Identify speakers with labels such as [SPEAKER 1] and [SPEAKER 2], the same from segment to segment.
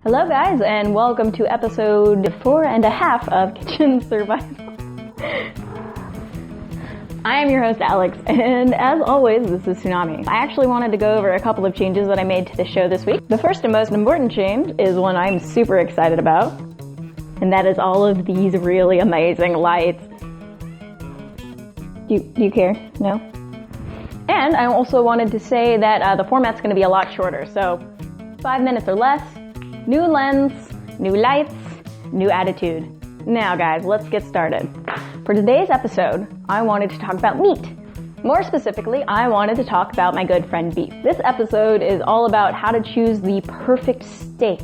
[SPEAKER 1] Hello guys, and welcome to episode 4.5 of Kitchen Survival. I am your host Alex, and as always, this is Tsunami. I actually wanted to go over a couple of changes that I made to the show this week. The first and most important change is one I'm super excited about, and that is all of these really amazing lights. Do you care? No? And I also wanted to say that the format's going to be a lot shorter, so 5 minutes or less. New lens, new lights, new attitude. Now guys, let's get started. For today's episode, I wanted to talk about meat. More specifically, I wanted to talk about my good friend beef. This episode is all about how to choose the perfect steak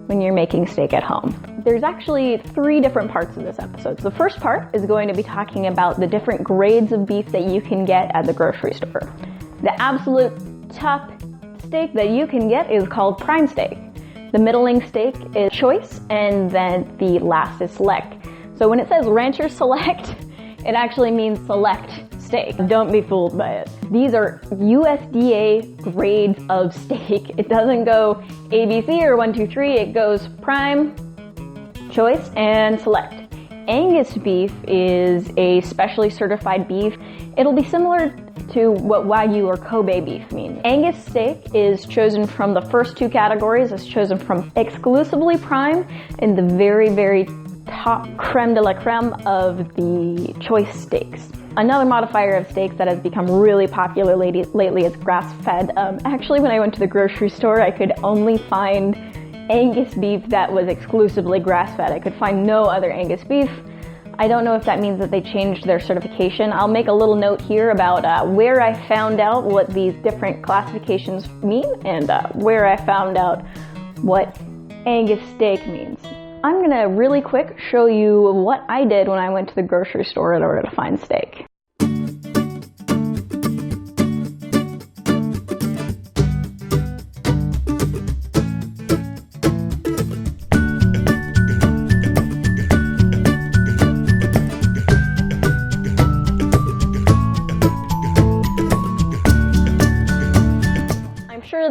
[SPEAKER 1] when you're making steak at home. There's actually 3 different parts of this episode. So the first part is going to be talking about the different grades of beef that you can get at the grocery store. The absolute top steak that you can get is called prime steak. The middling steak is choice, and then the last is select. So when it says rancher select, it actually means select steak. Don't be fooled by it. These are USDA grades of steak. It doesn't go ABC or 1, 2, 3. It goes prime, choice, and select. Angus beef is a specially certified beef. It'll be similar to what Wagyu or Kobe beef means. Angus steak is chosen from the first 2 categories. It's chosen from exclusively prime and the very, very top creme de la creme of the choice steaks. Another modifier of steaks that has become really popular lately is grass-fed. Actually, when I went to the grocery store, I could only find Angus beef that was exclusively grass-fed. I could find no other Angus beef. I don't know if that means that they changed their certification. I'll make a little note here about where I found out what these different classifications mean and where I found out what Angus steak means. I'm gonna really quick show you what I did when I went to the grocery store in order to find steak.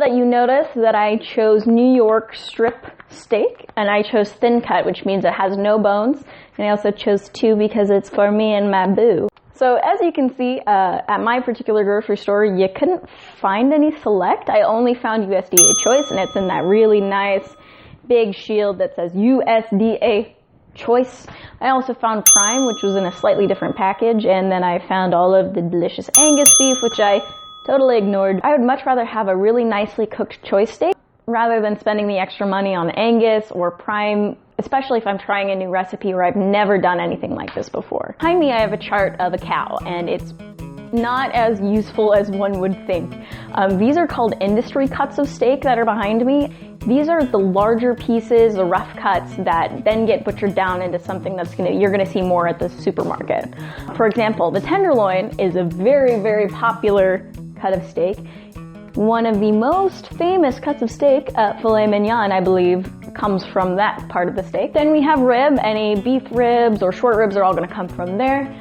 [SPEAKER 1] That you notice that I chose New York strip steak, and I chose thin cut, which means it has no bones, and I also chose 2 because it's for me and my boo. So as you can see, at my particular grocery store, you couldn't find any select. I only found USDA choice, and it's in that really nice big shield that says USDA choice. I also found prime, which was in a slightly different package, and then I found all of the delicious Angus beef, which I totally ignored. I would much rather have a really nicely cooked choice steak rather than spending the extra money on Angus or prime, especially if I'm trying a new recipe where I've never done anything like this before. Behind me I have a chart of a cow, and it's not as useful as one would think. These are called industry cuts of steak that are behind me. These are the larger pieces, the rough cuts that then get butchered down into something that's you're gonna see more at the supermarket. For example, the tenderloin is a very, very popular cut of steak. One of the most famous cuts of steak, filet mignon, I believe, comes from that part of the steak. Then we have rib. Any beef ribs or short ribs are all going to come from there.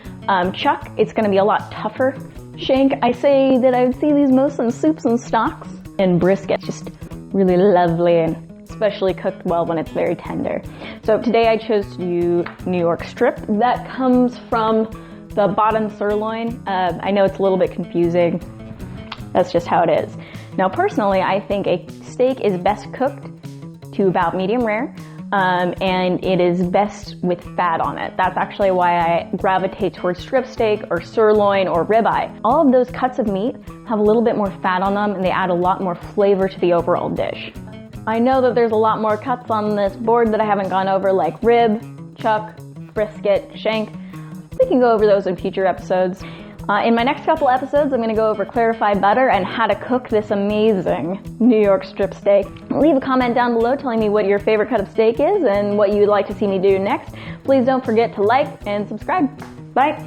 [SPEAKER 1] Chuck, it's going to be a lot tougher. Shank, I say that I would see these most in soups and stocks. And brisket, just really lovely and especially cooked well when it's very tender. So today I chose to do New York strip. That comes from the bottom sirloin. I know it's a little bit confusing. That's just how it is. Now personally, I think a steak is best cooked to about medium rare, and it is best with fat on it. That's actually why I gravitate towards strip steak or sirloin or ribeye. All of those cuts of meat have a little bit more fat on them, and they add a lot more flavor to the overall dish. I know that there's a lot more cuts on this board that I haven't gone over, like rib, chuck, brisket, shank. We can go over those in future episodes. In my next couple episodes, I'm going to go over clarified butter and how to cook this amazing New York strip steak. Leave a comment down below telling me what your favorite cut of steak is and what you would like to see me do next. Please don't forget to like and subscribe. Bye!